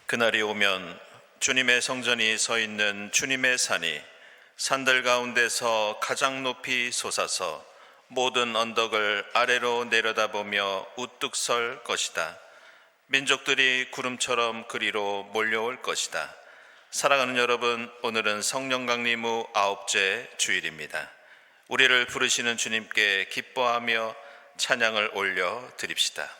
그날이 오면 주님의 성전이 서 있는 주님의 산이 산들 가운데서 가장 높이 솟아서 모든 언덕을 아래로 내려다보며 우뚝 설 것이다. 민족들이 구름처럼 그리로 몰려올 것이다. 사랑하는 여러분, 오늘은 성령 강림 후 9째 주일입니다. 우리를 부르시는 주님께 기뻐하며 찬양을 올려 드립시다.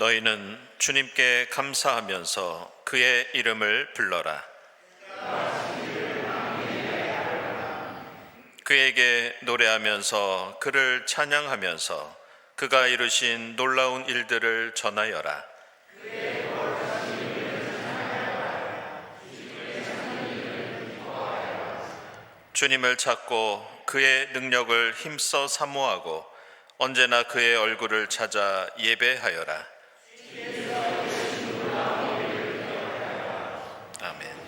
너희는 주님께 감사하면서 그의 이름을 불러라. 그에게 노래하면서 그를 찬양하면서 그가 이루신 놀라운 일들을 전하여라. 주님을 찾고 그의 능력을 힘써 사모하고 언제나 그의 얼굴을 찾아 예배하여라. 아멘.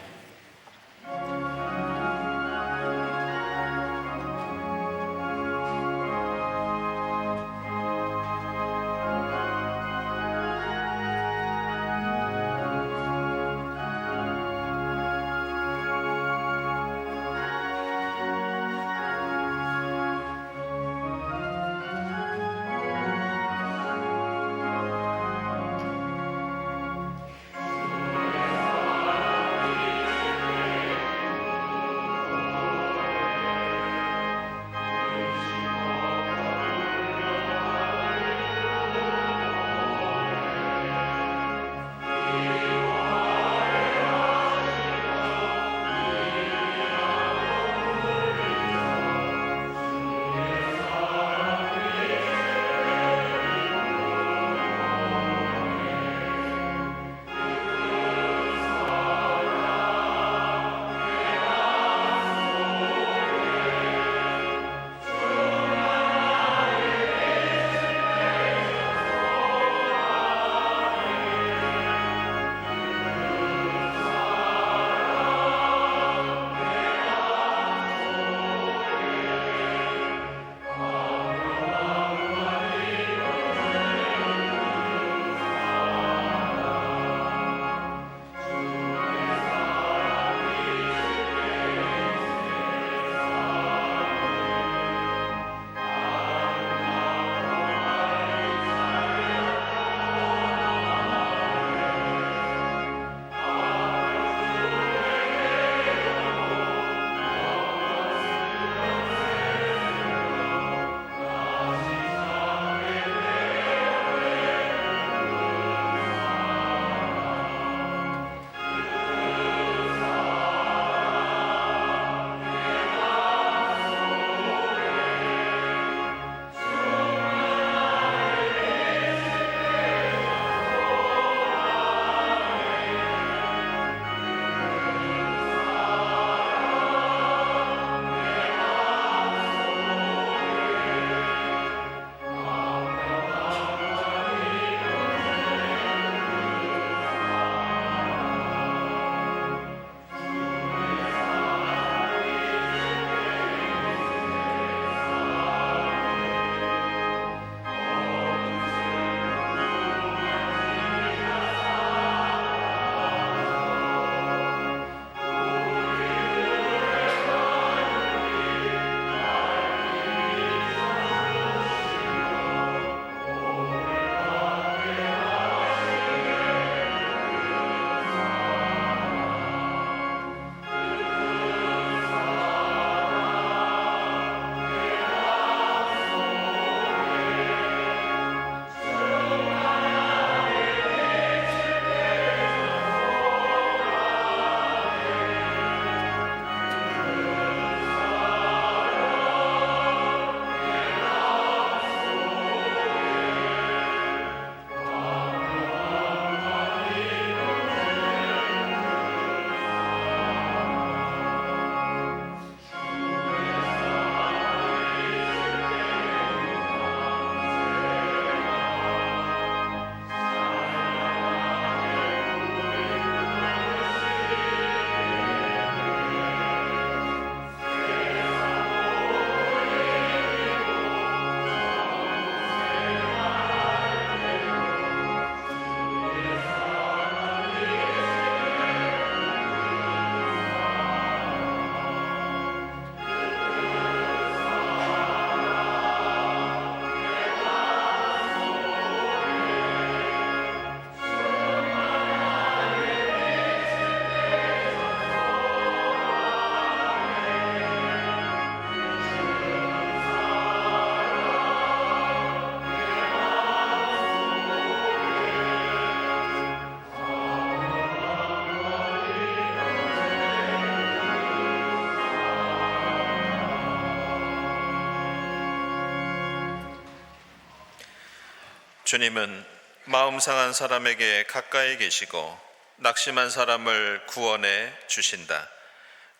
주님은 마음 상한 사람에게 가까이 계시고 낙심한 사람을 구원해 주신다.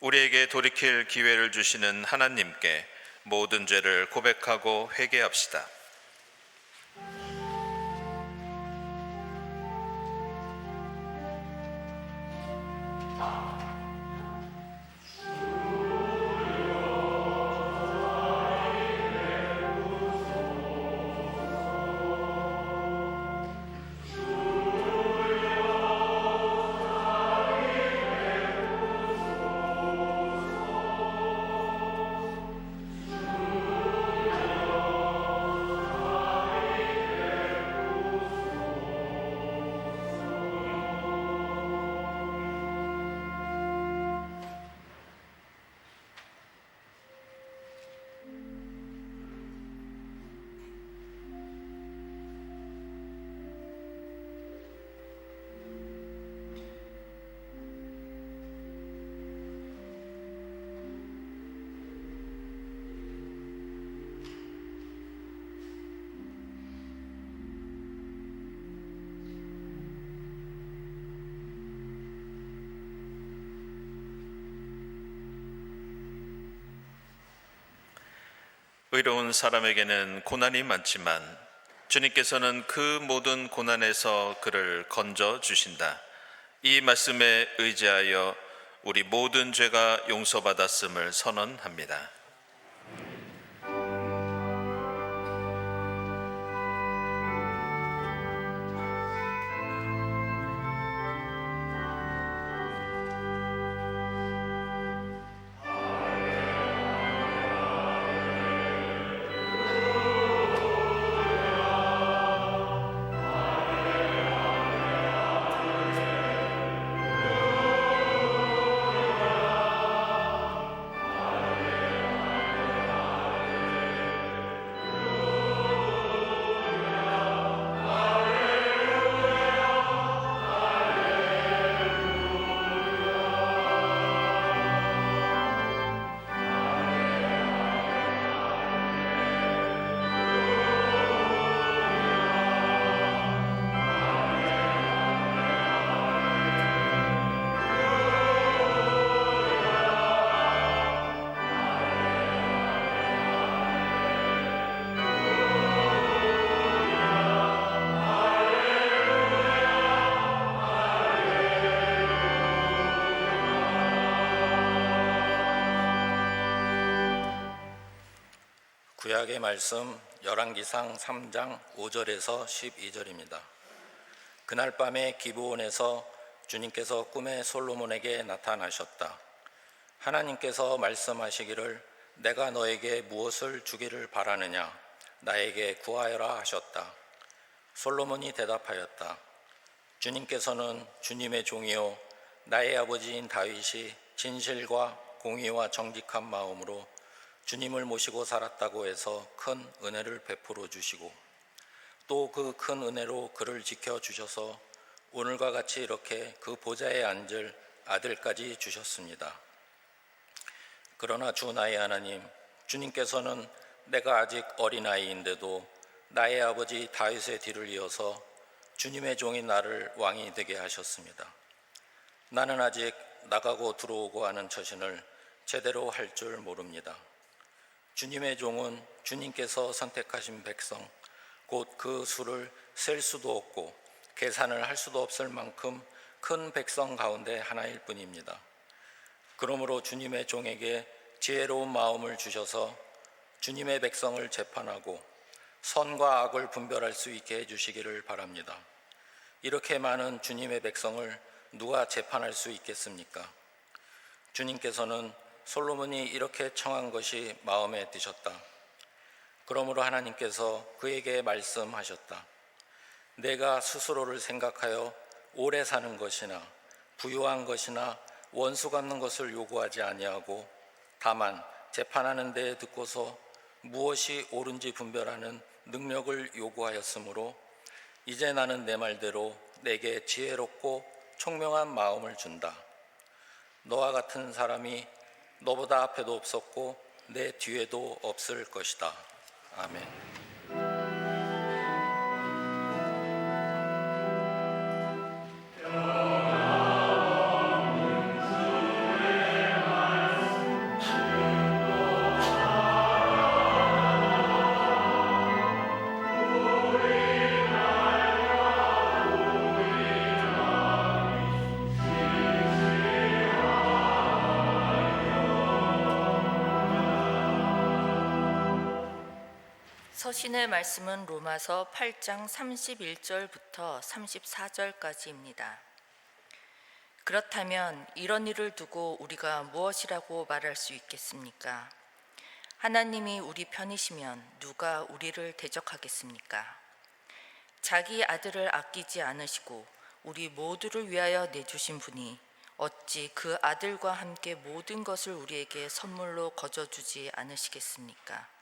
우리에게 돌이킬 기회를 주시는 하나님께 모든 죄를 고백하고 회개합시다. 의로운 사람에게는 고난이 많지만 주님께서는 그 모든 고난에서 그를 건져 주신다. 이 말씀에 의지하여 우리 모든 죄가 용서받았음을 선언합니다. 구약의 말씀 열왕기상 3장 5절에서 12절입니다. 그날 밤에 기브온에서 주님께서 꿈에 솔로몬에게 나타나셨다. 하나님께서 말씀하시기를 내가 너에게 무엇을 주기를 바라느냐 나에게 구하여라 하셨다. 솔로몬이 대답하였다. 주님께서는 주님의 종이요 나의 아버지인 다윗이 진실과 공의와 정직한 마음으로 주님을 모시고 살았다고 해서 큰 은혜를 베풀어 주시고 또 그 큰 은혜로 그를 지켜주셔서 오늘과 같이 이렇게 그 보좌에 앉을 아들까지 주셨습니다. 그러나 주 나의 하나님, 주님께서는 내가 아직 어린아이인데도 나의 아버지 다윗의 뒤를 이어서 주님의 종인 나를 왕이 되게 하셨습니다. 나는 아직 나가고 들어오고 하는 처신을 제대로 할 줄 모릅니다. 주님의 종은 주님께서 선택하신 백성, 곧 그 수를 셀 수도 없고 계산을 할 수도 없을 만큼 큰 백성 가운데 하나일 뿐입니다. 그러므로 주님의 종에게 지혜로운 마음을 주셔서 주님의 백성을 재판하고 선과 악을 분별할 수 있게 해주시기를 바랍니다. 이렇게 많은 주님의 백성을 누가 재판할 수 있겠습니까? 주님께서는 솔로몬이 이렇게 청한 것이 마음에 드셨다. 그러므로 하나님께서 그에게 말씀하셨다. 내가 스스로를 생각하여 오래 사는 것이나 부유한 것이나 원수 갚는 것을 요구하지 아니하고 다만 재판하는 데에 듣고서 무엇이 옳은지 분별하는 능력을 요구하였으므로 이제 나는 내 말대로 내게 지혜롭고 총명한 마음을 준다. 너와 같은 사람이 너보다 앞에도 없었고 내 뒤에도 없을 것이다. 아멘. 서신의 말씀은 로마서 8장 31절부터 34절까지입니다. 그렇다면 이런 일을 두고 우리가 무엇이라고 말할 수 있겠습니까? 하나님이 우리 편이시면 누가 우리를 대적하겠습니까? 자기 아들을 아끼지 않으시고 우리 모두를 위하여 내주신 분이 어찌 그 아들과 함께 모든 것을 우리에게 선물로 거저주지 않으시겠습니까?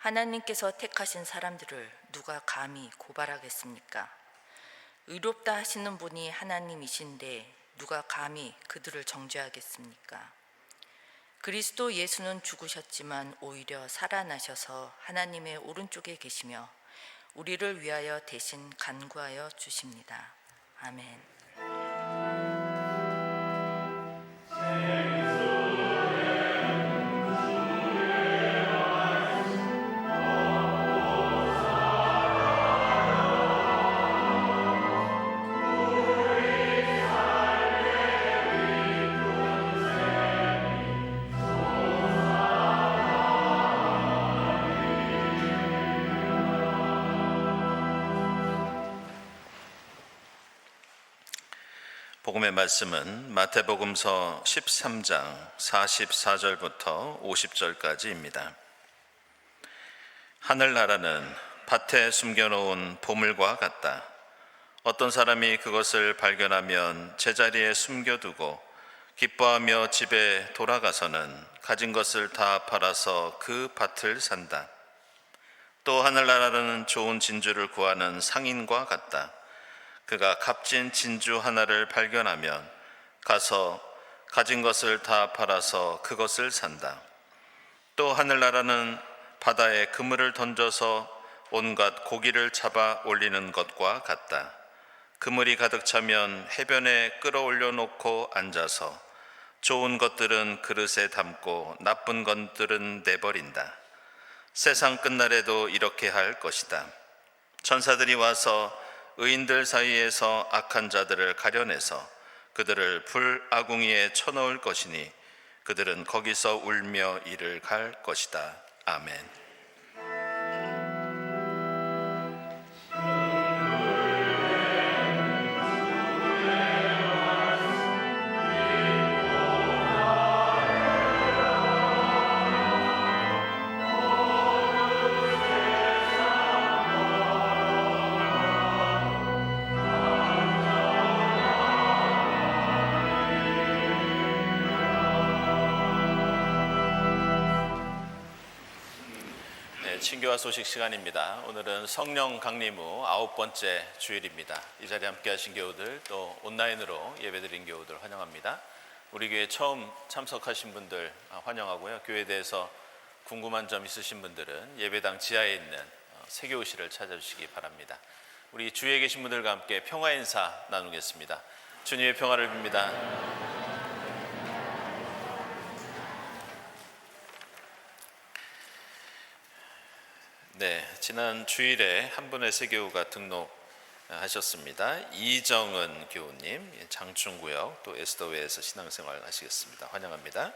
하나님께서 택하신 사람들을 누가 감히 고발하겠습니까? 의롭다 하시는 분이 하나님이신데 누가 감히 그들을 정죄하겠습니까? 그리스도 예수는 죽으셨지만 오히려 살아나셔서 하나님의 오른쪽에 계시며 우리를 위하여 대신 간구하여 주십니다. 아멘. 복음의 말씀은 마태복음서 13장 44절부터 50절까지입니다. 하늘나라는 밭에 숨겨놓은 보물과 같다. 어떤 사람이 그것을 발견하면 제자리에 숨겨두고 기뻐하며 집에 돌아가서는 가진 것을 다 팔아서 그 밭을 산다. 또 하늘나라는 좋은 진주를 구하는 상인과 같다. 그가 값진 진주 하나를 발견하면 가서 가진 것을 다 팔아서 그것을 산다. 또 하늘나라는 바다에 그물을 던져서 온갖 고기를 잡아 올리는 것과 같다. 그물이 가득 차면 해변에 끌어올려 놓고 앉아서 좋은 것들은 그릇에 담고 나쁜 것들은 내버린다. 세상 끝날에도 이렇게 할 것이다. 천사들이 와서 의인들 사이에서 악한 자들을 가려내서 그들을 불아궁이에 쳐넣을 것이니 그들은 거기서 울며 이를 갈 것이다. 아멘. 친교와 소식 시간입니다. 오늘은 성령 강림 후 9번째 주일입니다. 이 자리에 함께 하신 교우들, 또 온라인으로 예배드린 교우들 환영합니다. 우리 교회 처음 참석하신 분들 환영하고요. 교회에 대해서 궁금한 점 있으신 분들은 예배당 지하에 있는 세교실을 찾아주시기 바랍니다. 우리 주위에 계신 분들과 함께 평화 인사 나누겠습니다. 주님의 평화를 빕니다. 네, 지난 주일에 한 분의 세교우가 등록하셨습니다. 이정은 교우님, 장충구역 또 에스더웨에서 신앙생활 하시겠습니다. 환영합니다.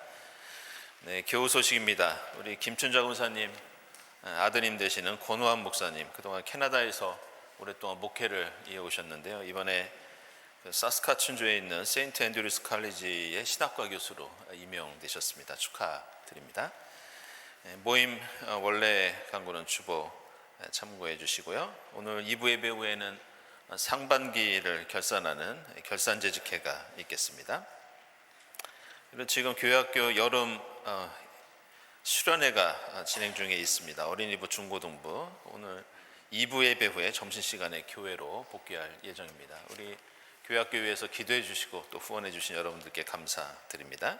네, 교우 소식입니다. 우리 김춘자 군사님 아드님 되시는 권우한 목사님, 그동안 캐나다에서 오랫동안 목회를 이어오셨는데요. 이번에 사스카춘주에 있는 세인트 앤드류스 칼리지의 신학과 교수로 임명되셨습니다. 축하드립니다. 모임 원래 강구는 주보 참고해 주시고요. 오늘 2부 예배 후에는 상반기를 결산하는 결산재직회가 있겠습니다. 그리고 지금 교회학교 여름 수련회가 진행 중에 있습니다. 어린이부, 중고등부. 오늘 2부 예배 후에 점심시간에 교회로 복귀할 예정입니다. 우리 교회학교 위해서 기도해 주시고 또 후원해 주신 여러분들께 감사드립니다.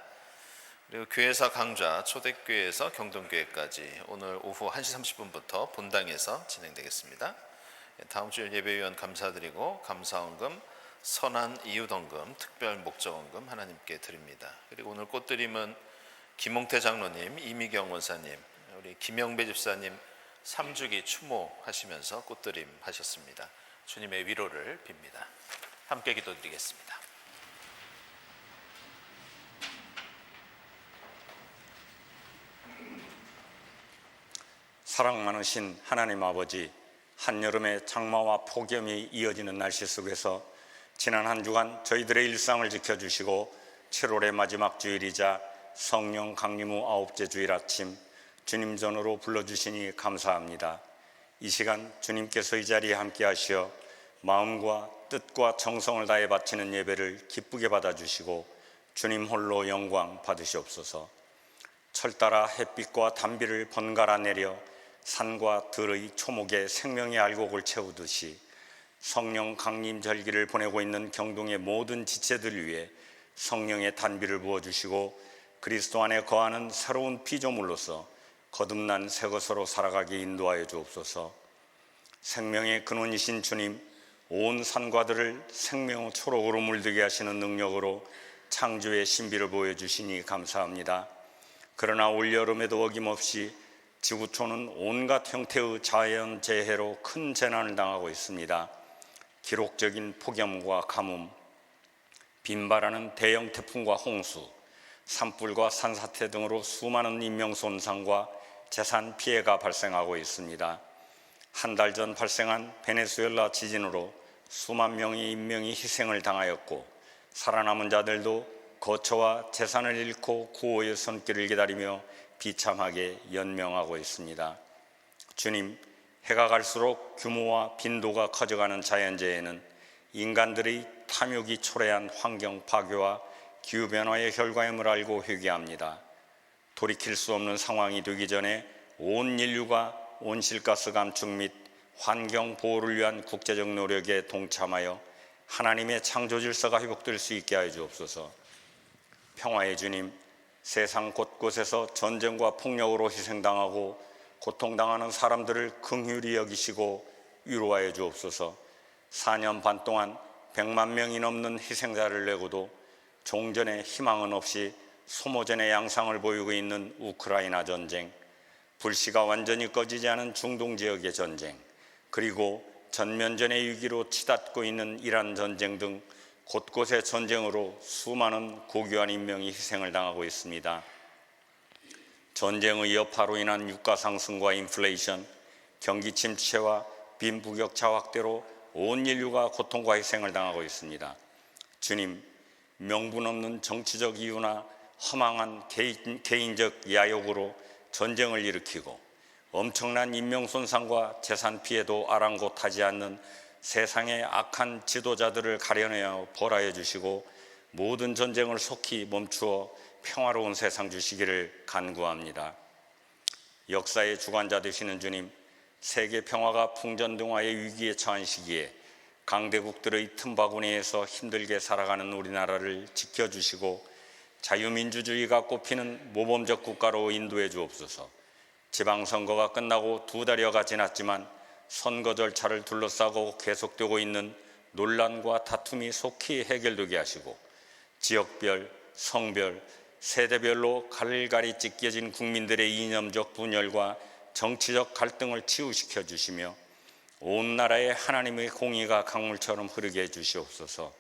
그리고 교회사 강좌 초대교회에서 경동교회까지 오늘 오후 1시 30분부터 본당에서 진행되겠습니다. 다음 주일 예배위원 감사드리고 감사원금, 선한 이웃원금, 특별목적원금 하나님께 드립니다. 그리고 오늘 꽃드림은 김홍태 장로님, 이미경 원사님, 우리 김영배 집사님 3주기 추모하시면서 꽃드림 하셨습니다. 주님의 위로를 빕니다. 함께 기도드리겠습니다. 사랑 많으신 하나님 아버지, 한여름의 장마와 폭염이 이어지는 날씨 속에서 지난 한 주간 저희들의 일상을 지켜주시고 7월의 마지막 주일이자 성령 강림 후 9째 주일 아침 주님 전으로 불러주시니 감사합니다. 이 시간 주님께서 이 자리에 함께 하시어 마음과 뜻과 정성을 다해 바치는 예배를 기쁘게 받아주시고 주님 홀로 영광 받으시옵소서. 철 따라 햇빛과 단비를 번갈아 내려 산과 들의 초목에 생명의 알곡을 채우듯이 성령 강림 절기를 보내고 있는 경동의 모든 지체들 위해 성령의 단비를 부어주시고 그리스도 안에 거하는 새로운 피조물로서 거듭난 새 것으로 살아가게 인도하여 주옵소서. 생명의 근원이신 주님, 온 산과들을 생명의 초록으로 물들게 하시는 능력으로 창조의 신비를 보여주시니 감사합니다. 그러나 올여름에도 어김없이 지구촌은 온갖 형태의 자연재해로 큰 재난을 당하고 있습니다. 기록적인 폭염과 가뭄, 빈발하는 대형 태풍과 홍수, 산불과 산사태 등으로 수많은 인명손상과 재산 피해가 발생하고 있습니다. 한 달 전 발생한 베네수엘라 지진으로 수만 명의 인명이 희생을 당하였고 살아남은 자들도 거처와 재산을 잃고 구호의 손길을 기다리며 비참하게 연명하고 있습니다. 주님, 해가 갈수록 규모와 빈도가 커져가는 자연재해는 인간들의 탐욕이 초래한 환경 파괴와 기후변화의 결과임을 알고 회개합니다. 돌이킬 수 없는 상황이 되기 전에 온 인류가 온실가스 감축 및 환경 보호를 위한 국제적 노력에 동참하여 하나님의 창조 질서가 회복될 수 있게 하여 주옵소서. 평화의 주님, 세상 곳곳에서 전쟁과 폭력으로 희생당하고 고통당하는 사람들을 긍휼히 여기시고 위로하여 주옵소서. 4년 반 동안 100만 명이 넘는 희생자를 내고도 종전의 희망은 없이 소모전의 양상을 보이고 있는 우크라이나 전쟁, 불씨가 완전히 꺼지지 않은 중동 지역의 전쟁, 그리고 전면전의 위기로 치닫고 있는 이란 전쟁 등 곳곳의 전쟁으로 수많은 고귀한 인명이 희생을 당하고 있습니다. 전쟁의 여파로 인한 유가 상승과 인플레이션, 경기 침체와 빈부격차 확대로 온 인류가 고통과 희생을 당하고 있습니다. 주님, 명분 없는 정치적 이유나 허망한 개인적 야욕으로 전쟁을 일으키고 엄청난 인명손상과 재산 피해도 아랑곳하지 않는 세상의 악한 지도자들을 가려내어 벌하여 주시고 모든 전쟁을 속히 멈추어 평화로운 세상 주시기를 간구합니다. 역사의 주관자 되시는 주님, 세계 평화가 풍전등화의 위기에 처한 시기에 강대국들의 틈바구니에서 힘들게 살아가는 우리나라를 지켜주시고 자유민주주의가 꽃피는 모범적 국가로 인도해 주옵소서. 지방선거가 끝나고 2달여가 지났지만 선거 절차를 둘러싸고 계속되고 있는 논란과 다툼이 속히 해결되게 하시고 지역별, 성별, 세대별로 갈갈이 찢겨진 국민들의 이념적 분열과 정치적 갈등을 치유시켜 주시며 온 나라에 하나님의 공의가 강물처럼 흐르게 해 주시옵소서.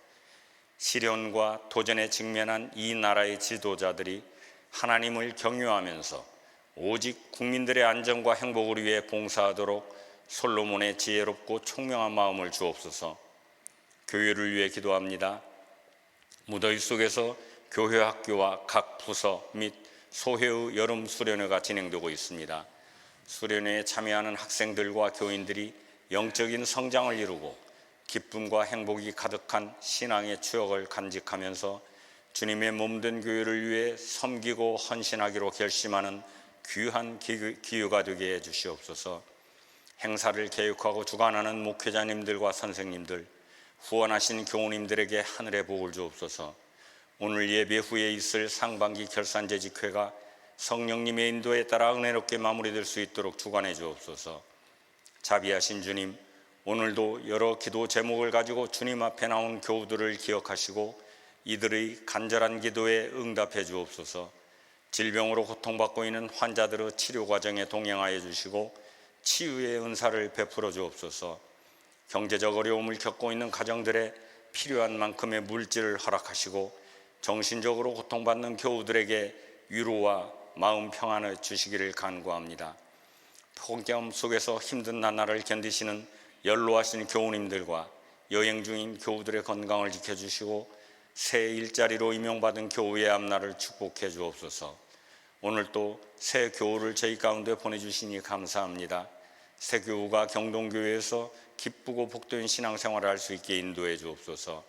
시련과 도전에 직면한 이 나라의 지도자들이 하나님을 경유하면서 오직 국민들의 안전과 행복을 위해 봉사하도록 솔로몬의 지혜롭고 총명한 마음을 주옵소서. 교회를 위해 기도합니다. 무더위 속에서 교회 학교와 각 부서 및 소회의 여름 수련회가 진행되고 있습니다. 수련회에 참여하는 학생들과 교인들이 영적인 성장을 이루고 기쁨과 행복이 가득한 신앙의 추억을 간직하면서 주님의 몸된 교회를 위해 섬기고 헌신하기로 결심하는 귀한 기회가 되게 해 주시옵소서. 행사를 계획하고 주관하는 목회자님들과 선생님들, 후원하신 교우님들에게 하늘의 복을 주옵소서. 오늘 예배 후에 있을 상반기 결산재직회가 성령님의 인도에 따라 은혜롭게 마무리될 수 있도록 주관해 주옵소서. 자비하신 주님, 오늘도 여러 기도 제목을 가지고 주님 앞에 나온 교우들을 기억하시고 이들의 간절한 기도에 응답해 주옵소서. 질병으로 고통받고 있는 환자들의 치료 과정에 동행하여 주시고 치유의 은사를 베풀어 주옵소서. 경제적 어려움을 겪고 있는 가정들의 필요한 만큼의 물질을 허락하시고 정신적으로 고통받는 교우들에게 위로와 마음 평안을 주시기를 간구합니다. 폭염 속에서 힘든 나날을 견디시는 연로하신 교우님들과 여행 중인 교우들의 건강을 지켜주시고 새 일자리로 임용받은 교우의 앞날을 축복해 주옵소서. 오늘 또 새 교우를 저희 가운데 보내주시니 감사합니다. 새 교우가 경동교회에서 기쁘고 복된 신앙생활을 할 수 있게 인도해 주옵소서.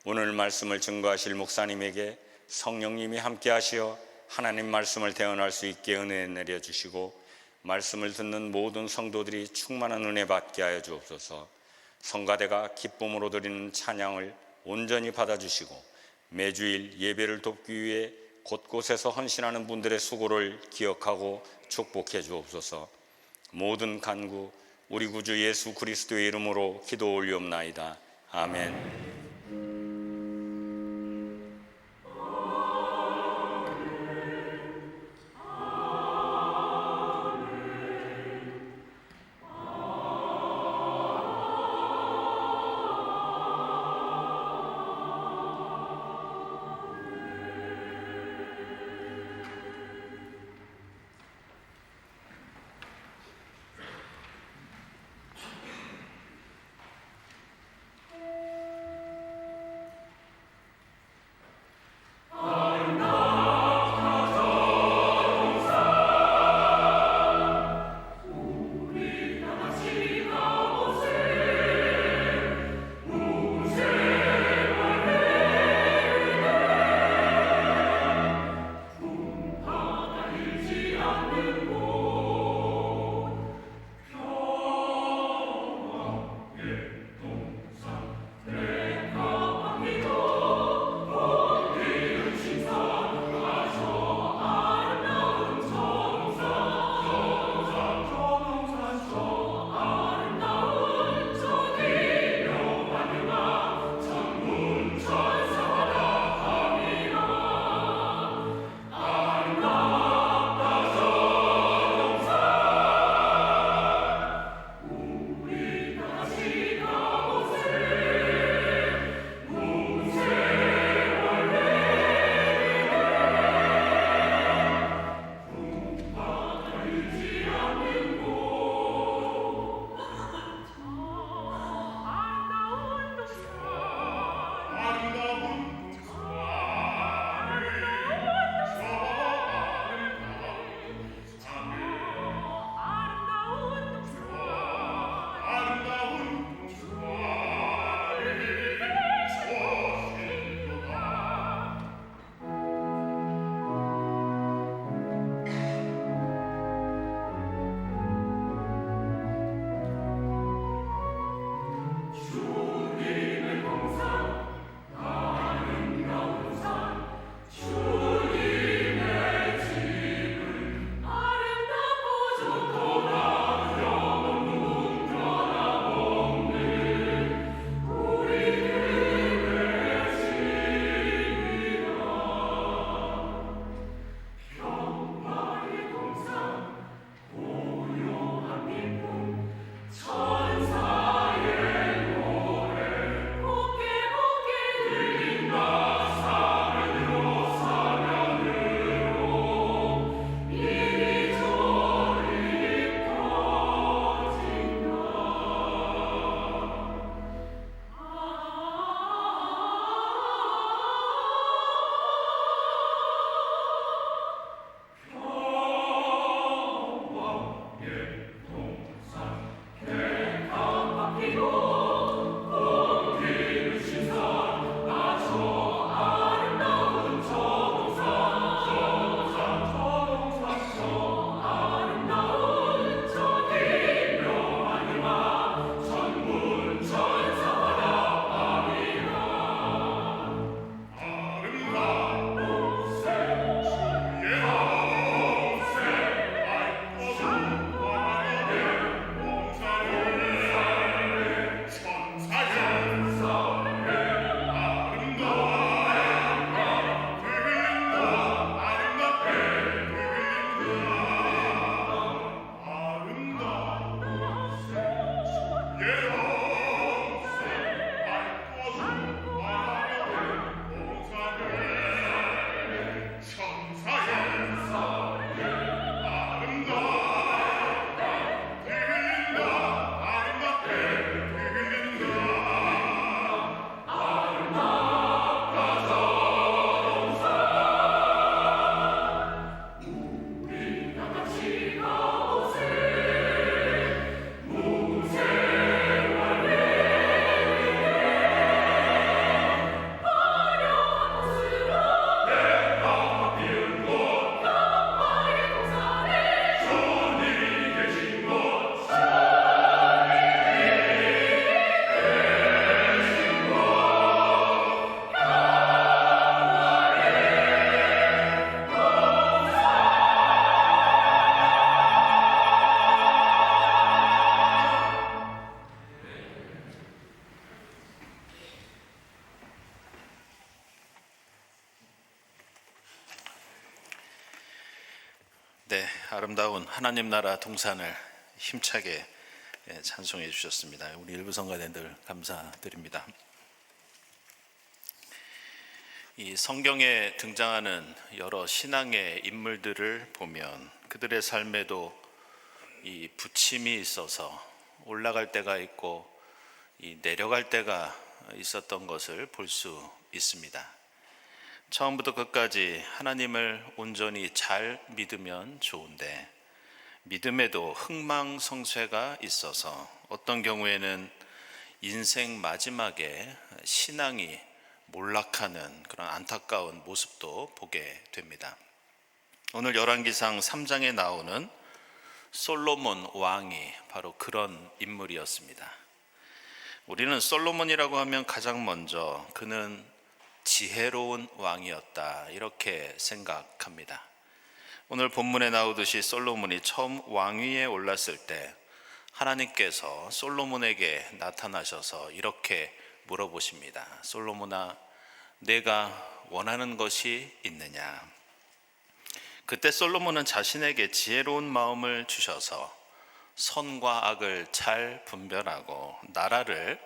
오늘 말씀을 증거하실 목사님에게 성령님이 함께 하시어 하나님 말씀을 대언할 수 있게 은혜 내려주시고 말씀을 듣는 모든 성도들이 충만한 은혜 받게 하여 주옵소서. 성가대가 기쁨으로 드리는 찬양을 온전히 받아주시고 매주일 예배를 돕기 위해 곳곳에서 헌신하는 분들의 수고를 기억하고 축복해 주옵소서. 모든 간구 우리 구주 예수 그리스도의 이름으로 기도 올리옵나이다. 아멘. 네, 아름다운 하나님 나라 동산을 힘차게 찬송해 주셨습니다. 우리 일부 성가대들 감사드립니다. 이 성경에 등장하는 여러 신앙의 인물들을 보면 그들의 삶에도 이 부침이 있어서 올라갈 때가 있고 이 내려갈 때가 있었던 것을 볼 수 있습니다. 처음부터 끝까지 하나님을 온전히 잘 믿으면 좋은데 믿음에도 흥망성쇠가 있어서 어떤 경우에는 인생 마지막에 신앙이 몰락하는 그런 안타까운 모습도 보게 됩니다. 오늘 열왕기상 3장에 나오는 솔로몬 왕이 바로 그런 인물이었습니다. 우리는 솔로몬이라고 하면 가장 먼저 그는 지혜로운 왕이었다 이렇게 생각합니다. 오늘 본문에 나오듯이 솔로몬이 처음 왕위에 올랐을 때 하나님께서 솔로몬에게 나타나셔서 이렇게 물어보십니다. 솔로몬아, 내가 원하는 것이 있느냐? 그때 솔로몬은 자신에게 지혜로운 마음을 주셔서 선과 악을 잘 분별하고 나라를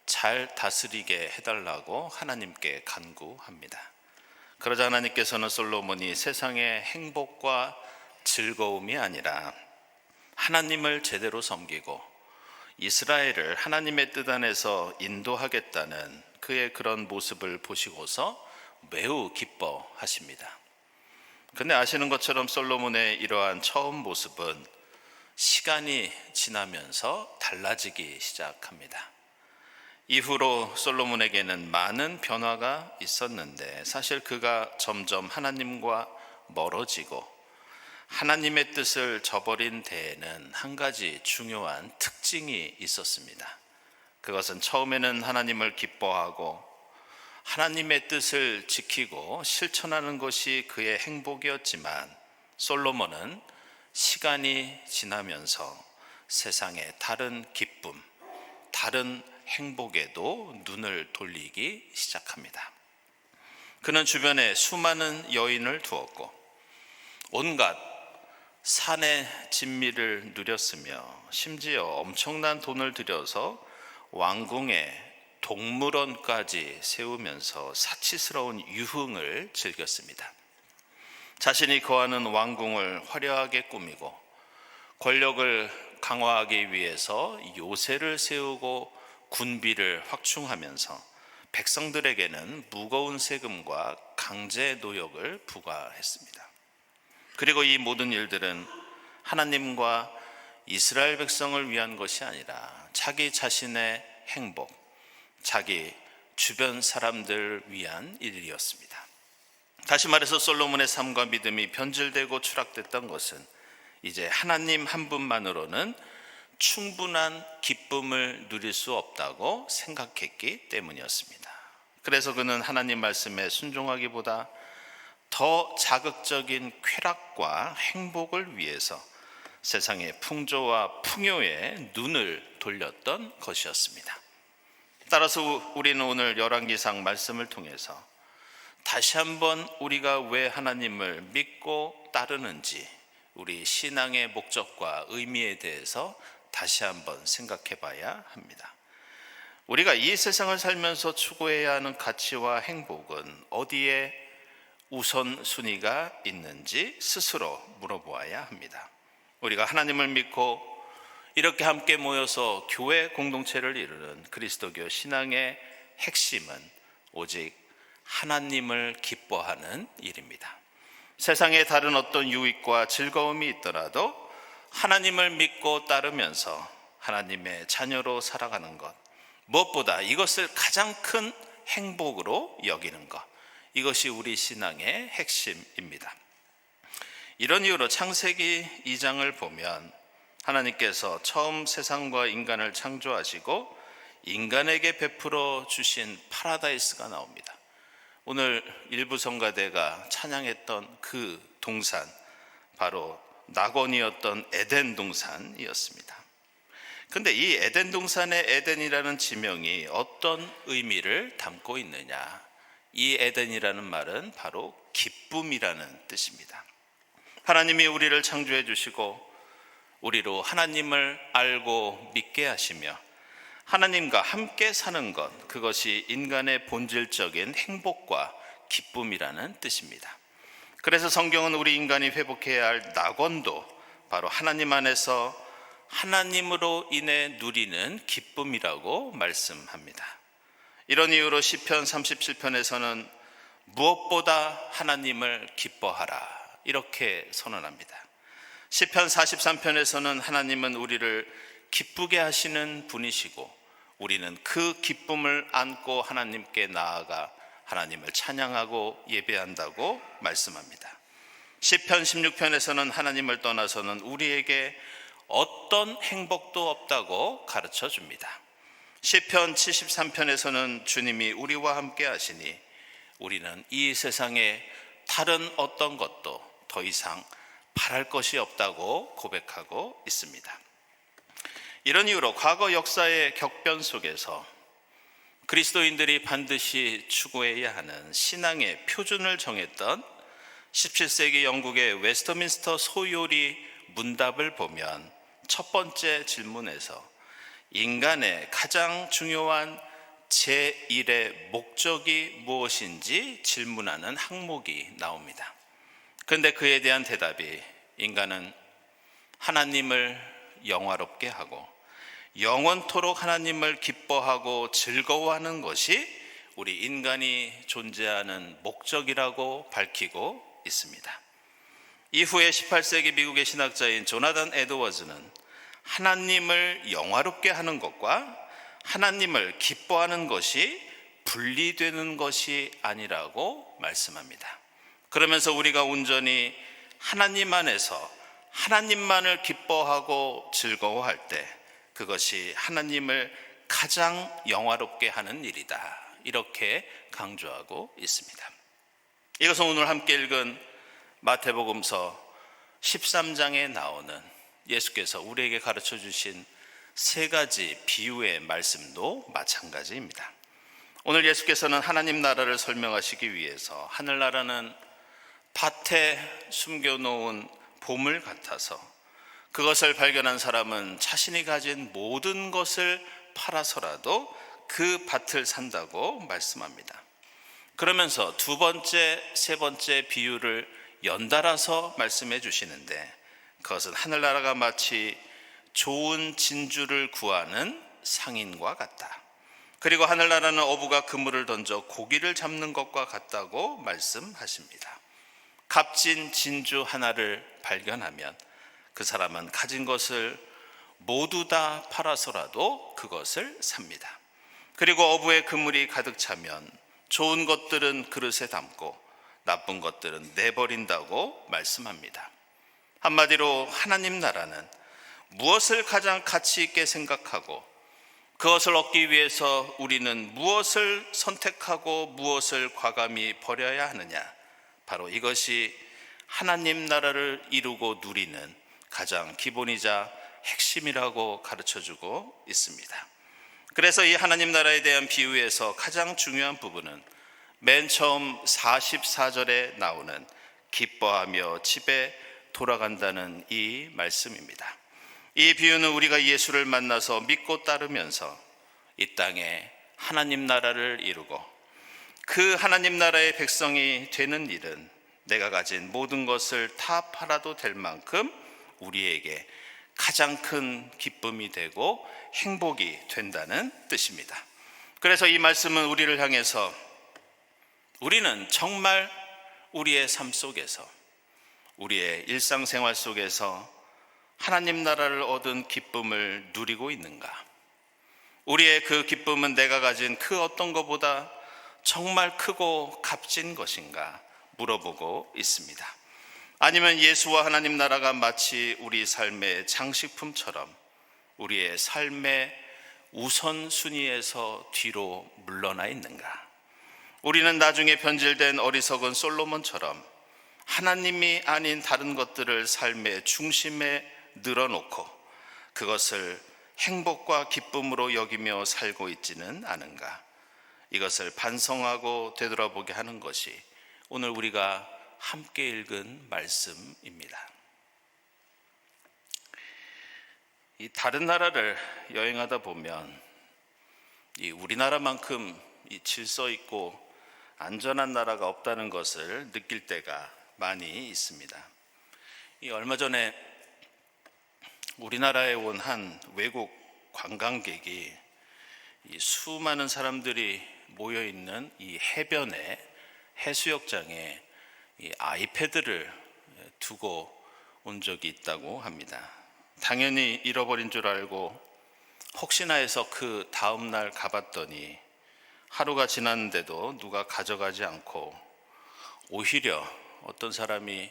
잘 다스리게 해달라고 하나님께 간구합니다. 그러자 하나님께서는 솔로몬이 세상의 행복과 즐거움이 아니라 하나님을 제대로 섬기고 이스라엘을 하나님의 뜻 안에서 인도하겠다는 그의 그런 모습을 보시고서 매우 기뻐하십니다. 근데 아시는 것처럼 솔로몬의 이러한 처음 모습은 시간이 지나면서 달라지기 시작합니다. 이후로 솔로몬에게는 많은 변화가 있었는데 사실 그가 점점 하나님과 멀어지고 하나님의 뜻을 저버린 데에는 한 가지 중요한 특징이 있었습니다. 그것은 처음에는 하나님을 기뻐하고 하나님의 뜻을 지키고 실천하는 것이 그의 행복이었지만 솔로몬은 시간이 지나면서 세상의 다른 기쁨, 다른 행복에도 눈을 돌리기 시작합니다. 그는 주변에 수많은 여인을 두었고 온갖 산의 진미를 누렸으며 심지어 엄청난 돈을 들여서 왕궁에 동물원까지 세우면서 사치스러운 유흥을 즐겼습니다. 자신이 거하는 왕궁을 화려하게 꾸미고 권력을 강화하기 위해서 요새를 세우고 군비를 확충하면서 백성들에게는 무거운 세금과 강제 노역을 부과했습니다. 그리고 이 모든 일들은 하나님과 이스라엘 백성을 위한 것이 아니라 자기 자신의 행복, 자기 주변 사람들을 위한 일이었습니다. 다시 말해서 솔로몬의 삶과 믿음이 변질되고 추락됐던 것은 이제 하나님 한 분만으로는 충분한 기쁨을 누릴 수 없다고 생각했기 때문이었습니다. 그래서 그는 하나님 말씀에 순종하기보다 더 자극적인 쾌락과 행복을 위해서 세상의 풍조와 풍요에 눈을 돌렸던 것이었습니다. 따라서 우리는 오늘 열왕기상 말씀을 통해서 다시 한번 우리가 왜 하나님을 믿고 따르는지 우리 신앙의 목적과 의미에 대해서 다시 한번 생각해 봐야 합니다. 우리가 이 세상을 살면서 추구해야 하는 가치와 행복은 어디에 우선순위가 있는지 스스로 물어보아야 합니다. 우리가 하나님을 믿고 이렇게 함께 모여서 교회 공동체를 이루는 그리스도교 신앙의 핵심은 오직 하나님을 기뻐하는 일입니다. 세상에 다른 어떤 유익과 즐거움이 있더라도 하나님을 믿고 따르면서 하나님의 자녀로 살아가는 것, 무엇보다 이것을 가장 큰 행복으로 여기는 것, 이것이 우리 신앙의 핵심입니다. 이런 이유로 창세기 2장을 보면 하나님께서 처음 세상과 인간을 창조하시고 인간에게 베풀어 주신 파라다이스가 나옵니다. 오늘 일부 성가대가 찬양했던 그 동산, 바로 낙원이었던 에덴 동산이었습니다. 그런데 이 에덴 동산의 에덴이라는 지명이 어떤 의미를 담고 있느냐? 이 에덴이라는 말은 바로 기쁨이라는 뜻입니다. 하나님이 우리를 창조해 주시고 우리로 하나님을 알고 믿게 하시며 하나님과 함께 사는 것, 그것이 인간의 본질적인 행복과 기쁨이라는 뜻입니다. 그래서 성경은 우리 인간이 회복해야 할 낙원도 바로 하나님 안에서 하나님으로 인해 누리는 기쁨이라고 말씀합니다. 이런 이유로 시편 37편에서는 무엇보다 하나님을 기뻐하라 이렇게 선언합니다. 시편 43편에서는 하나님은 우리를 기쁘게 하시는 분이시고 우리는 그 기쁨을 안고 하나님께 나아가 하나님을 찬양하고 예배한다고 말씀합니다. 시편 16편에서는 하나님을 떠나서는 우리에게 어떤 행복도 없다고 가르쳐 줍니다. 시편 73편에서는 주님이 우리와 함께 하시니 우리는 이 세상에 다른 어떤 것도 더 이상 바랄 것이 없다고 고백하고 있습니다. 이런 이유로 과거 역사의 격변 속에서 그리스도인들이 반드시 추구해야 하는 신앙의 표준을 정했던 17세기 영국의 웨스터민스터 소요리 문답을 보면 첫 번째 질문에서 인간의 가장 중요한 제1의 목적이 무엇인지 질문하는 항목이 나옵니다. 그런데 그에 대한 대답이 인간은 하나님을 영화롭게 하고 영원토록 하나님을 기뻐하고 즐거워하는 것이 우리 인간이 존재하는 목적이라고 밝히고 있습니다. 이후에 18세기 미국의 신학자인 조나단 에드워즈는 하나님을 영화롭게 하는 것과 하나님을 기뻐하는 것이 분리되는 것이 아니라고 말씀합니다. 그러면서 우리가 온전히 하나님 안에서 하나님만을 기뻐하고 즐거워할 때 그것이 하나님을 가장 영화롭게 하는 일이다 이렇게 강조하고 있습니다. 이것은 오늘 함께 읽은 마태복음서 13장에 나오는 예수께서 우리에게 가르쳐 주신 세 가지 비유의 말씀도 마찬가지입니다. 오늘 예수께서는 하나님 나라를 설명하시기 위해서 하늘나라는 밭에 숨겨놓은 보물 같아서 그것을 발견한 사람은 자신이 가진 모든 것을 팔아서라도 그 밭을 산다고 말씀합니다. 그러면서 두 번째, 세 번째 비유를 연달아서 말씀해 주시는데 그것은 하늘나라가 마치 좋은 진주를 구하는 상인과 같다. 그리고 하늘나라는 어부가 그물을 던져 고기를 잡는 것과 같다고 말씀하십니다. 값진 진주 하나를 발견하면 그 사람은 가진 것을 모두 다 팔아서라도 그것을 삽니다. 그리고 어부의 그물이 가득 차면 좋은 것들은 그릇에 담고 나쁜 것들은 내버린다고 말씀합니다. 한마디로 하나님 나라는 무엇을 가장 가치 있게 생각하고 그것을 얻기 위해서 우리는 무엇을 선택하고 무엇을 과감히 버려야 하느냐, 바로 이것이 하나님 나라를 이루고 누리는 가장 기본이자 핵심이라고 가르쳐주고 있습니다. 그래서 이 하나님 나라에 대한 비유에서 가장 중요한 부분은 맨 처음 44절에 나오는 기뻐하며 집에 돌아간다는 이 말씀입니다. 이 비유는 우리가 예수를 만나서 믿고 따르면서 이 땅에 하나님 나라를 이루고 그 하나님 나라의 백성이 되는 일은 내가 가진 모든 것을 다 팔아도 될 만큼 우리에게 가장 큰 기쁨이 되고 행복이 된다는 뜻입니다. 그래서 이 말씀은 우리를 향해서 우리는 정말 우리의 삶 속에서 우리의 일상생활 속에서 하나님 나라를 얻은 기쁨을 누리고 있는가? 우리의 그 기쁨은 내가 가진 그 어떤 것보다 정말 크고 값진 것인가 물어보고 있습니다. 아니면 예수와 하나님 나라가 마치 우리 삶의 장식품처럼 우리의 삶의 우선순위에서 뒤로 물러나 있는가? 우리는 나중에 변질된 어리석은 솔로몬처럼 하나님이 아닌 다른 것들을 삶의 중심에 늘어놓고 그것을 행복과 기쁨으로 여기며 살고 있지는 않은가? 이것을 반성하고 되돌아보게 하는 것이 오늘 우리가 함께 읽은 말씀입니다. 이 다른 나라를 여행하다 보면 이 우리나라만큼 이 질서 있고 안전한 나라가 없다는 것을 느낄 때가 많이 있습니다. 이 얼마 전에 우리나라에 온 한 외국 관광객이 이 수많은 사람들이 모여 있는 이 해변에 해수욕장에 이 아이패드를 두고 온 적이 있다고 합니다. 당연히 잃어버린 줄 알고 혹시나 해서 그 다음 날 가봤더니 하루가 지났는데도 누가 가져가지 않고 오히려 어떤 사람이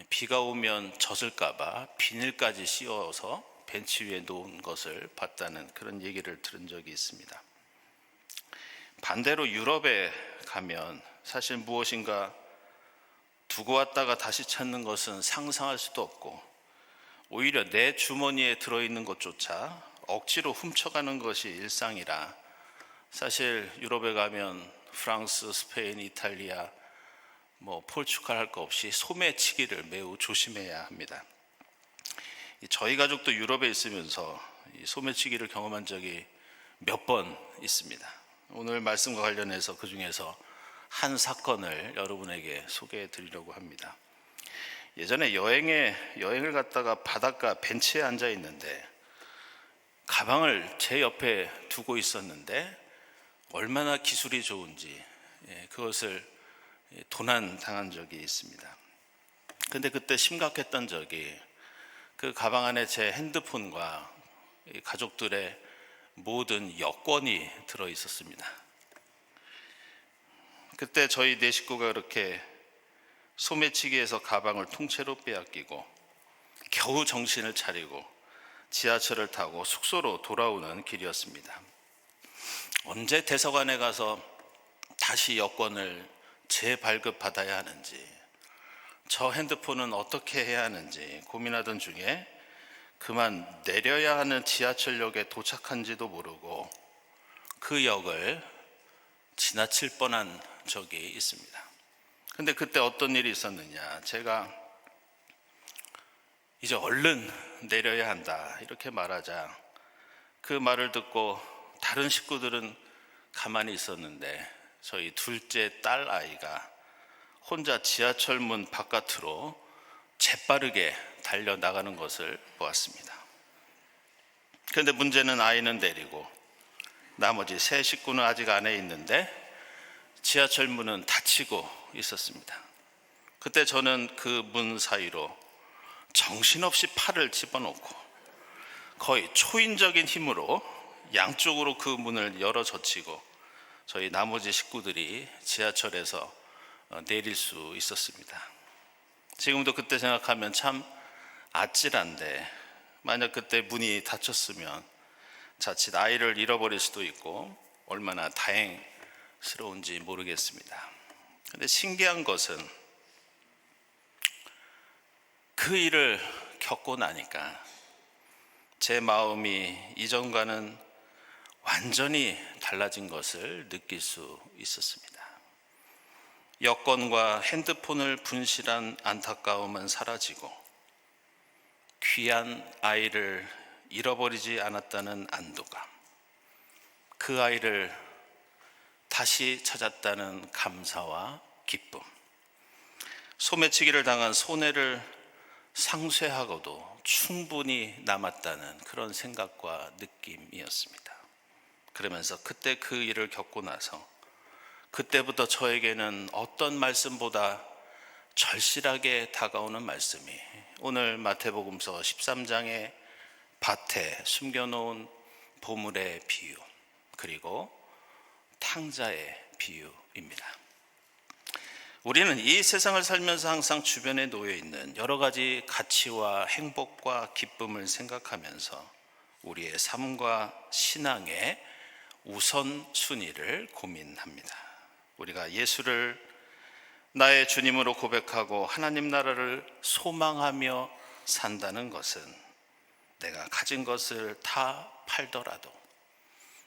비가 오면 젖을까봐 비닐까지 씌워서 벤치 위에 놓은 것을 봤다는 그런 얘기를 들은 적이 있습니다. 반대로 유럽에 가면 사실 무엇인가 두고 왔다가 다시 찾는 것은 상상할 수도 없고 오히려 내 주머니에 들어있는 것조차 억지로 훔쳐가는 것이 일상이라 사실 유럽에 가면 프랑스, 스페인, 이탈리아, 포르투갈 할 거 없이 소매치기를 매우 조심해야 합니다. 저희 가족도 유럽에 있으면서 소매치기를 경험한 적이 몇 번 있습니다. 오늘 말씀과 관련해서 그 중에서 한 사건을 여러분에게 소개해 드리려고 합니다. 예전에 여행을 갔다가 바닷가 벤치에 앉아 있는데 가방을 제 옆에 두고 있었는데 얼마나 기술이 좋은지 그것을 도난 당한 적이 있습니다. 근데 그때 심각했던 적이 그 가방 안에 제 핸드폰과 가족들의 모든 여권이 들어 있었습니다. 그때 저희 네 식구가 그렇게 소매치기에서 가방을 통째로 빼앗기고 겨우 정신을 차리고 지하철을 타고 숙소로 돌아오는 길이었습니다. 언제 대사관에 가서 다시 여권을 재발급받아야 하는지, 저 핸드폰은 어떻게 해야 하는지 고민하던 중에 그만 내려야 하는 지하철역에 도착한지도 모르고 그 역을 지나칠 뻔한 적이 있습니다. 근데 그때 어떤 일이 있었느냐, 제가 이제 얼른 내려야 한다 이렇게 말하자 그 말을 듣고 다른 식구들은 가만히 있었는데 저희 둘째 딸 아이가 혼자 지하철 문 바깥으로 재빠르게 달려나가는 것을 보았습니다. 그런데 문제는 아이는 내리고 나머지 세 식구는 아직 안에 있는데 지하철 문은 닫히고 있었습니다. 그때 저는 그 문 사이로 정신없이 팔을 집어넣고 거의 초인적인 힘으로 양쪽으로 그 문을 열어 젖히고 저희 나머지 식구들이 지하철에서 내릴 수 있었습니다. 지금도 그때 생각하면 참 아찔한데 만약 그때 문이 닫혔으면 자칫 아이를 잃어버릴 수도 있고 얼마나 다행스러운지 모르겠습니다. 그런데 신기한 것은 그 일을 겪고 나니까 제 마음이 이전과는 완전히 달라진 것을 느낄 수 있었습니다. 여권과 핸드폰을 분실한 안타까움은 사라지고 귀한 아이를 잃어버리지 않았다는 안도감, 그 아이를 다시 찾았다는 감사와 기쁨, 소매치기를 당한 손해를 상쇄하고도 충분히 남았다는 그런 생각과 느낌이었습니다. 그러면서 그때 그 일을 겪고 나서 그때부터 저에게는 어떤 말씀보다 절실하게 다가오는 말씀이 오늘 마태복음서 13장의 밭에 숨겨놓은 보물의 비유 그리고 탕자의 비유입니다. 우리는 이 세상을 살면서 항상 주변에 놓여 있는 여러 가지 가치와 행복과 기쁨을 생각하면서 우리의 삶과 신앙의 우선순위를 고민합니다. 우리가 예수를 나의 주님으로 고백하고 하나님 나라를 소망하며 산다는 것은 내가 가진 것을 다 팔더라도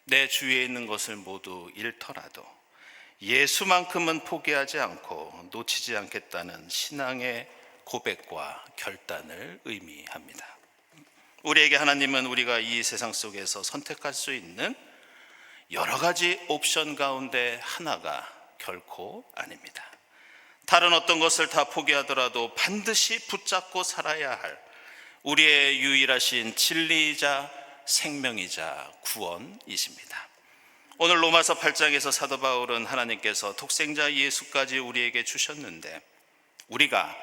내 주위에 있는 것을 모두 잃더라도 예수만큼은 포기하지 않고 놓치지 않겠다는 신앙의 고백과 결단을 의미합니다. 우리에게 하나님은 우리가 이 세상 속에서 선택할 수 있는 여러 가지 옵션 가운데 하나가 결코 아닙니다. 다른 어떤 것을 다 포기하더라도 반드시 붙잡고 살아야 할 우리의 유일하신 진리이자 생명이자 구원이십니다. 오늘 로마서 8장에서 사도 바울은 하나님께서 독생자 예수까지 우리에게 주셨는데 우리가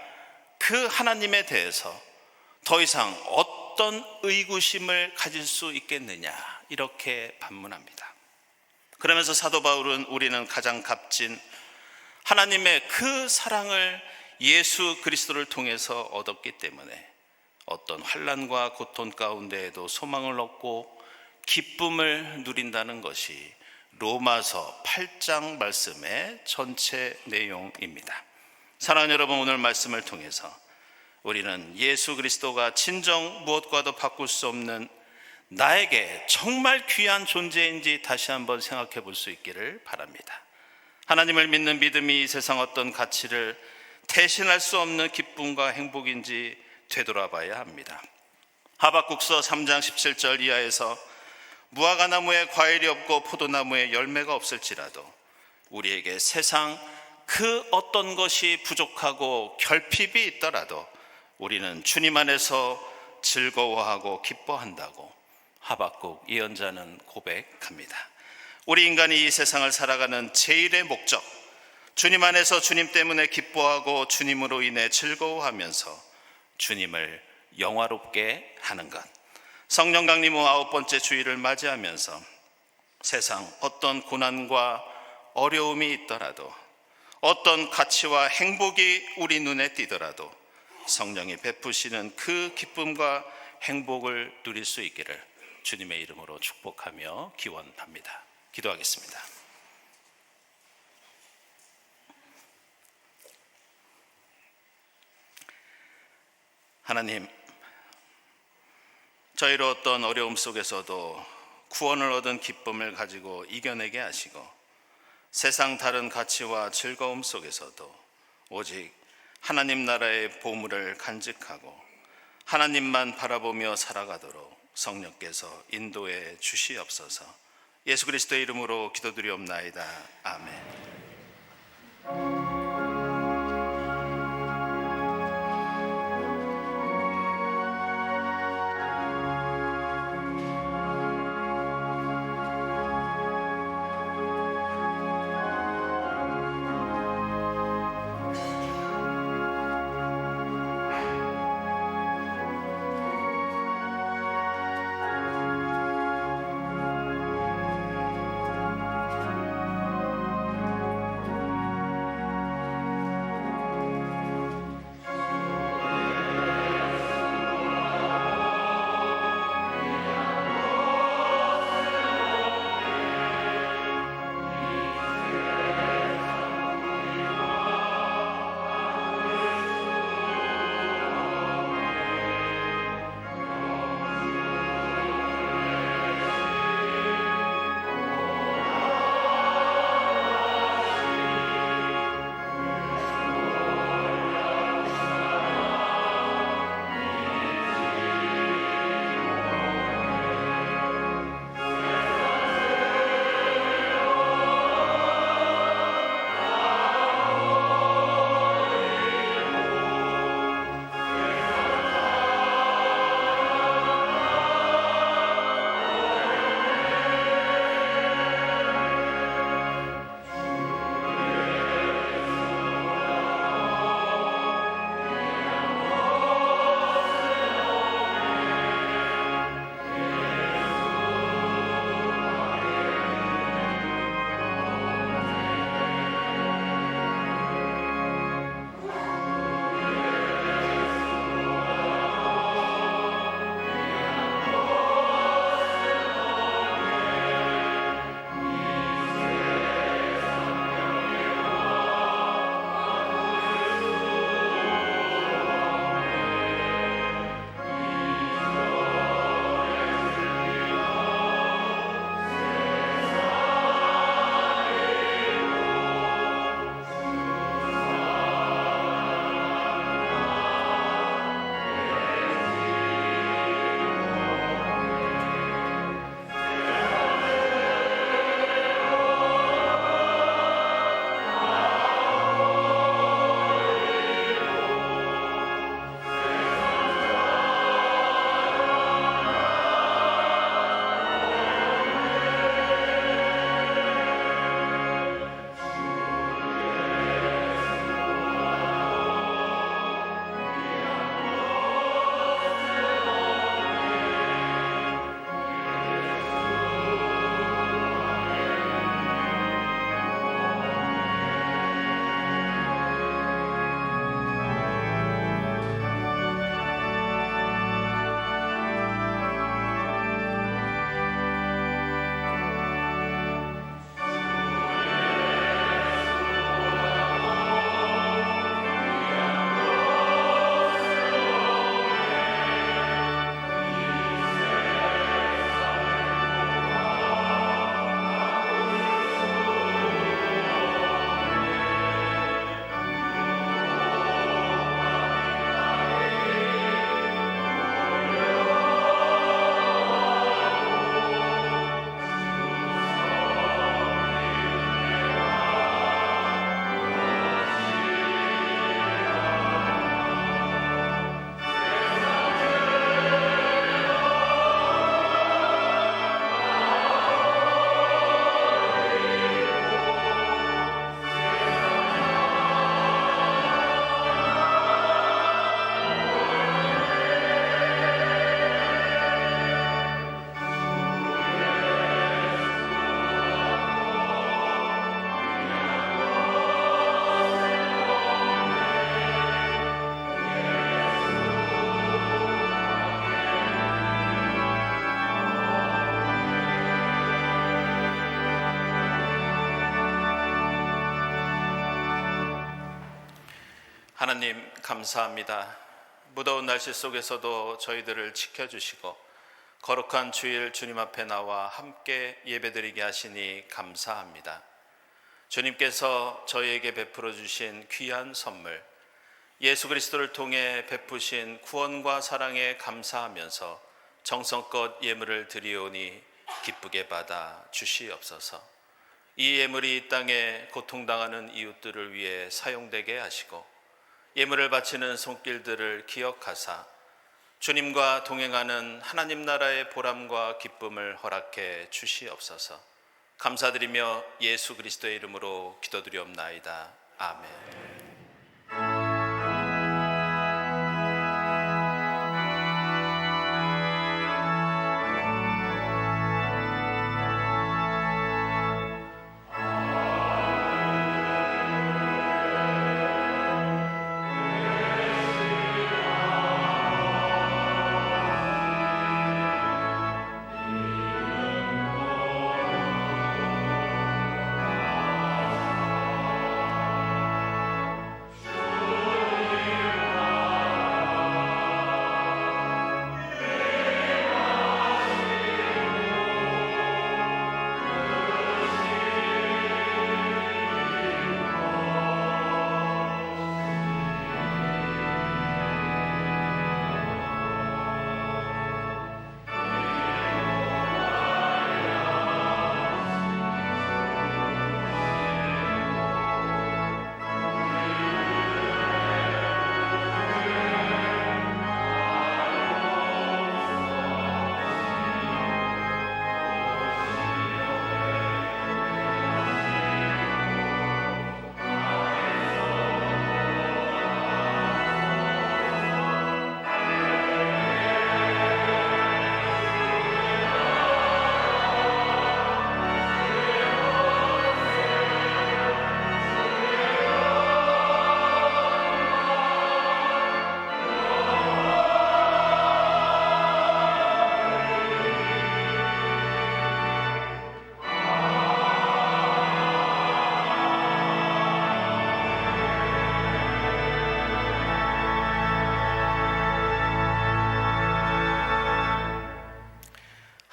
그 하나님에 대해서 더 이상 어떤 의구심을 가질 수 있겠느냐 이렇게 반문합니다. 그러면서 사도 바울은 우리는 가장 값진 하나님의 그 사랑을 예수 그리스도를 통해서 얻었기 때문에 어떤 환난과 고통 가운데에도 소망을 얻고 기쁨을 누린다는 것이 로마서 8장 말씀의 전체 내용입니다. 사랑하는 여러분, 오늘 말씀을 통해서 우리는 예수 그리스도가 진정 무엇과도 바꿀 수 없는 나에게 정말 귀한 존재인지 다시 한번 생각해 볼 수 있기를 바랍니다. 하나님을 믿는 믿음이 이 세상 어떤 가치를 대신할 수 없는 기쁨과 행복인지 되돌아봐야 합니다. 하박국서 3장 17절 이하에서 무화과나무에 과일이 없고 포도나무에 열매가 없을지라도 우리에게 세상 그 어떤 것이 부족하고 결핍이 있더라도 우리는 주님 안에서 즐거워하고 기뻐한다고 하박국 예언자는 고백합니다. 우리 인간이 이 세상을 살아가는 제일의 목적, 주님 안에서 주님 때문에 기뻐하고 주님으로 인해 즐거워하면서 주님을 영화롭게 하는 것. 성령 강림 후 9번째 주일을 맞이하면서 세상 어떤 고난과 어려움이 있더라도 어떤 가치와 행복이 우리 눈에 띄더라도 성령이 베푸시는 그 기쁨과 행복을 누릴 수 있기를 주님의 이름으로 축복하며 기원합니다. 기도하겠습니다. 하나님, 저희로 어떤 어려움 속에서도 구원을 얻은 기쁨을 가지고 이겨내게 하시고 세상 다른 가치와 즐거움 속에서도 오직 하나님 나라의 보물을 간직하고 하나님만 바라보며 살아가도록 성령께서 인도해 주시옵소서. 예수 그리스도의 이름으로 기도드리옵나이다. 아멘. 하나님 감사합니다. 무더운 날씨 속에서도 저희들을 지켜주시고 거룩한 주일 주님 앞에 나와 함께 예배드리게 하시니 감사합니다. 주님께서 저희에게 베풀어 주신 귀한 선물, 예수 그리스도를 통해 베푸신 구원과 사랑에 감사하면서 정성껏 예물을 드리오니 기쁘게 받아 주시옵소서. 이 예물이 이 땅에 고통당하는 이웃들을 위해 사용되게 하시고 예물을 바치는 손길들을 기억하사 주님과 동행하는 하나님 나라의 보람과 기쁨을 허락해 주시옵소서. 감사드리며 예수 그리스도의 이름으로 기도드리옵나이다. 아멘.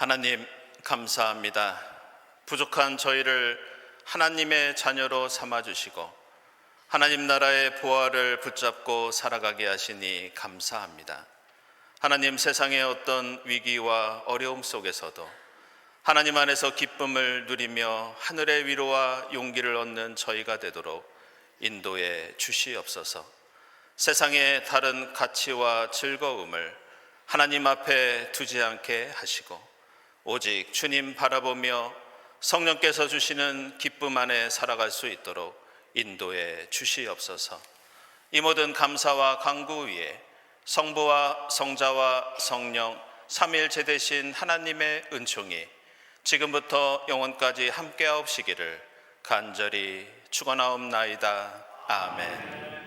하나님 감사합니다. 부족한 저희를 하나님의 자녀로 삼아주시고 하나님 나라의 보화를 붙잡고 살아가게 하시니 감사합니다. 하나님, 세상의 어떤 위기와 어려움 속에서도 하나님 안에서 기쁨을 누리며 하늘의 위로와 용기를 얻는 저희가 되도록 인도해 주시옵소서. 세상의 다른 가치와 즐거움을 하나님 앞에 두지 않게 하시고 오직 주님 바라보며 성령께서 주시는 기쁨 안에 살아갈 수 있도록 인도해 주시옵소서. 이 모든 감사와 간구 위에 성부와 성자와 성령 삼위일체 되신 하나님의 은총이 지금부터 영원까지 함께하옵시기를 간절히 축원하옵나이다. 아멘.